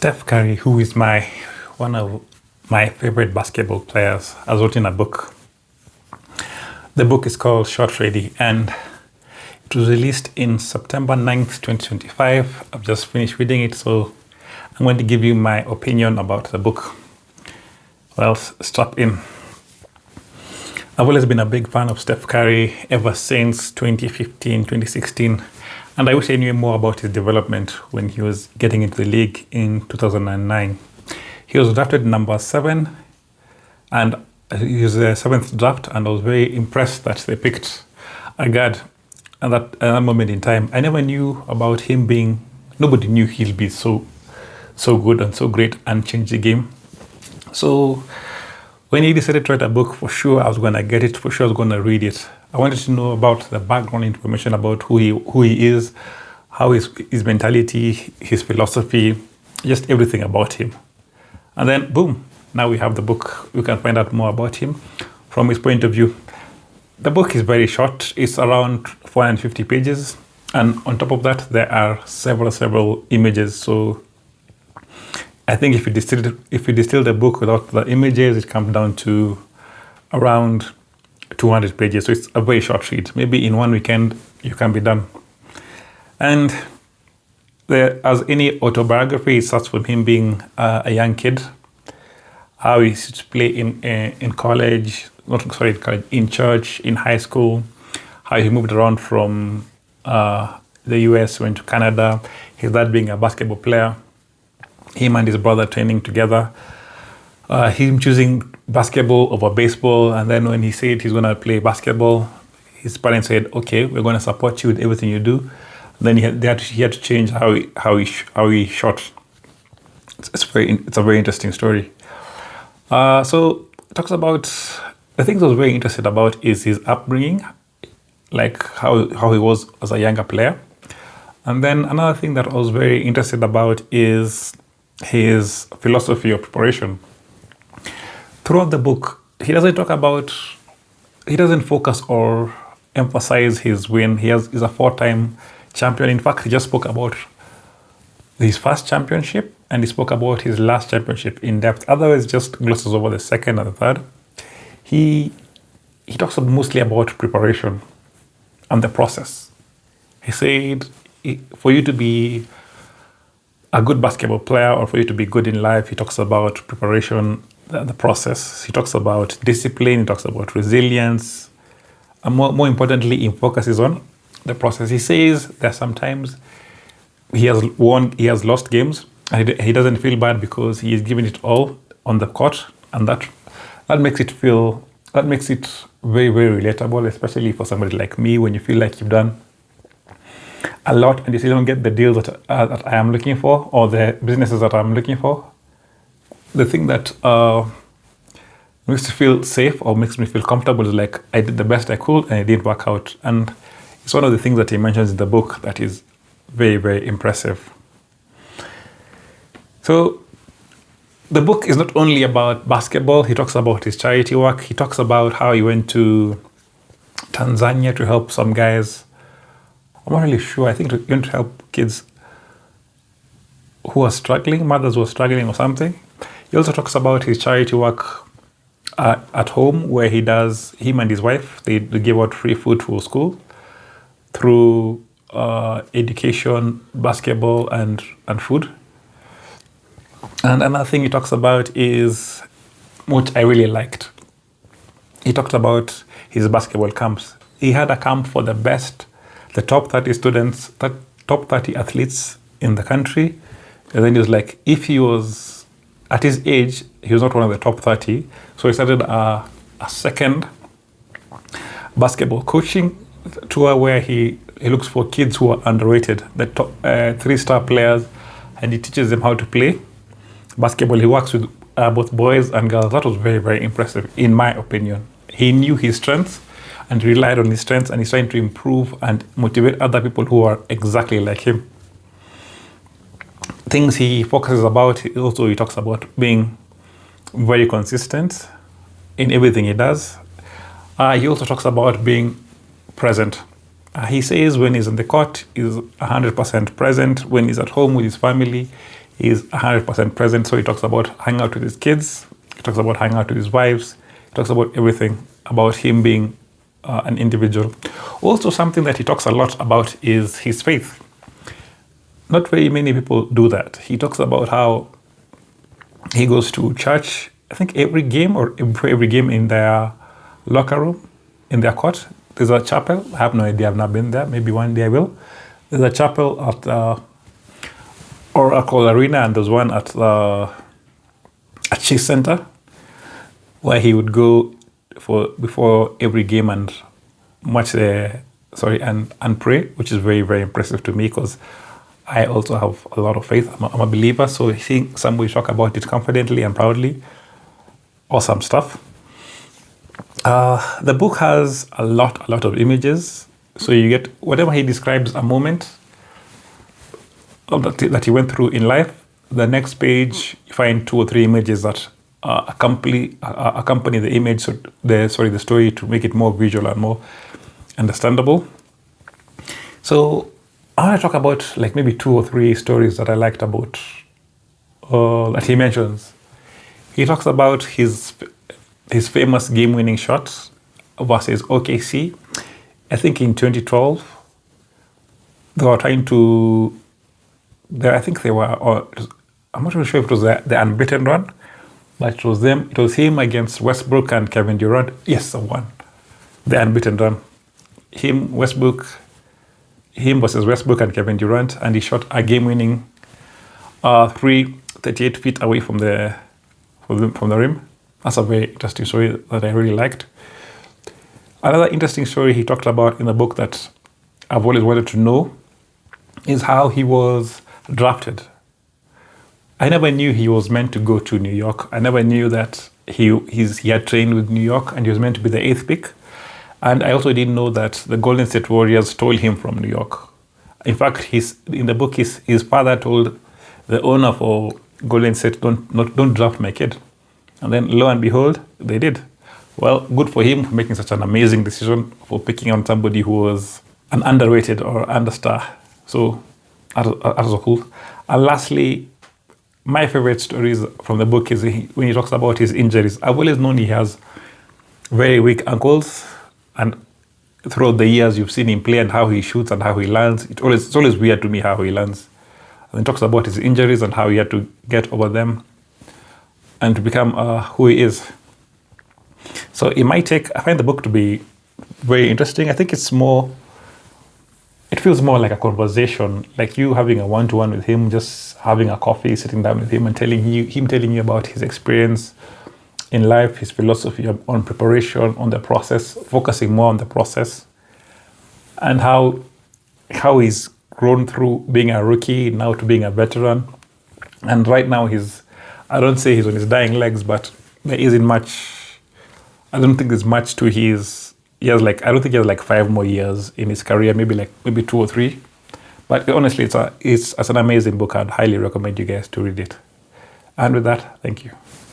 Steph Curry, who is one of my favorite basketball players, has written a book. The book is called Shot Ready, and it was released in September 9th, 2025. I've just finished reading it, so I'm going to give you my opinion about the book. Well, strap in. I've always been a big fan of Steph Curry ever since 2015, 2016. And I wish I knew more about his development when he was getting into the league in 2009. He was drafted number 7, and he was the 7th draft, and I was very impressed that they picked a guard at that moment in time. I never knew about him nobody knew he'll be so good and so great and change the game. So when he decided to write a book, for sure I was going to get it, for sure I was going to read it. I wanted to know about the background information about who he is, how his mentality, his philosophy, just everything about him. And then, boom, now we have the book. We can find out more about him from his point of view. The book is very short. It's around 450 pages. And on top of that, there are several images. So I think if you distill the book without the images, it comes down to around 200 pages. So it's a very short read. Maybe in one weekend, you can be done. And as any autobiography, it starts from him being a young kid, how he used to play in college, in church, in high school, how he moved around from the US, went to Canada, his dad being a basketball player, him and his brother training together, him choosing basketball over baseball, and then when he said he's going to play basketball, his parents said, "Okay, we're going to support you with everything you do." Then he had to change how he shot. It's a very interesting story. So it talks about the things I was very interested about is his upbringing, like how he was as a younger player, and then another thing that I was very interested about is his philosophy of preparation. Throughout the book, he doesn't focus or emphasize his win. He's a 4-time champion. In fact, he just spoke about his first championship and he spoke about his last championship in depth. Otherwise, just glosses over the second and the third. He talks mostly about preparation and the process. He said, for you to be a good basketball player or for you to be good in life, he talks about preparation, the process. He talks about discipline, he talks about resilience, and more importantly, he focuses on the process. He says that sometimes he has lost games, and he doesn't feel bad because he is giving it all on the court, and that makes it very, very relatable, especially for somebody like me, when you feel like you've done a lot and you still don't get the deals that I am looking for or the businesses that I'm looking for. The thing that makes me feel safe or makes me feel comfortable is like I did the best I could and it didn't work out. And it's one of the things that he mentions in the book that is very, very impressive. So the book is not only about basketball. He talks about his charity work. He talks about how he went to Tanzania to help some guys. I'm not really sure. I think he went to help kids who are struggling, mothers who are struggling or something. He also talks about his charity work at home, where him and his wife, they give out free food for school through education, basketball, and food. And another thing he talks about is, which I really liked, he talked about his basketball camps. He had a camp for the top 30 students, top 30 athletes in the country. And then he was like, if he was, at his age, he was not one of the top 30. So he started a second basketball coaching tour where he looks for kids who are underrated, the top 3-star players, and he teaches them how to play basketball. He works with both boys and girls. That was very, very impressive, in my opinion. He knew his strengths and relied on his strengths, and he's trying to improve and motivate other people who are exactly like him. Things he focuses about, he talks about being very consistent in everything he does. He also talks about being present. He says when he's on the court, he's 100% present. When he's at home with his family, He's 100% present. So he talks about hanging out with his kids. He talks about hanging out with his wives. He talks about everything about him being an individual. Also, something that he talks a lot about is his faith. Not very many people do that. He talks about how he goes to church, I think every game or before every game in their locker room, in their court. There's a chapel. I have no idea. I've not been there. Maybe one day I will. There's a chapel at Oracle Arena, and there's one at Chase Center, where he would go before every game and and pray, which is very, very impressive to me because I also have a lot of faith. I'm a believer, so I think somebody talk about it confidently and proudly. Awesome stuff. The book has a lot of images. So you get whatever he describes a moment that he went through in life. The next page, you find 2 or 3 images that accompany the image, the story, to make it more visual and more understandable. So I want to talk about like maybe 2 or 3 stories that I liked about that he mentions. He talks about his famous game-winning shot versus OKC. I think in 2012, they were trying to. I think they were. I'm not really sure if it was the unbeaten run, but it was them. It was him against Westbrook and Kevin Durant. Yes, the one, the unbeaten run. Him versus Westbrook and Kevin Durant, and he shot a game-winning 3 38 feet away from the rim. That's a very interesting story that I really liked. Another interesting story he talked about in the book that I've always wanted to know is how he was drafted. I never knew he was meant to go to New York. I never knew that he had trained with New York and he was meant to be the 8th pick. And I also didn't know that the Golden State Warriors stole him from New York. In fact, in the book, his father told the owner for Golden State, don't draft my kid. And then lo and behold, they did. Well, good for him for making such an amazing decision, for picking on somebody who was an underrated or understar. So that was cool. And lastly, my favorite stories from the book is when he talks about his injuries. I've always known he has very weak ankles, and throughout the years you've seen him play and how he shoots and how he lands. It's always weird to me how he lands. And he talks about his injuries and how he had to get over them and to become who he is. So I find the book to be very interesting. I think it feels more like a conversation, like you having a one-to-one with him, just having a coffee, sitting down with him and telling you about his experience in life, his philosophy on preparation, on the process, focusing more on the process, and how he's grown through being a rookie now to being a veteran. And right now I don't say he's on his dying legs, but there isn't much. I don't think there's much to his. I don't think he has like 5 more years in his career, maybe 2 or 3. But honestly, it's an amazing book. I'd highly recommend you guys to read it. And with that, thank you.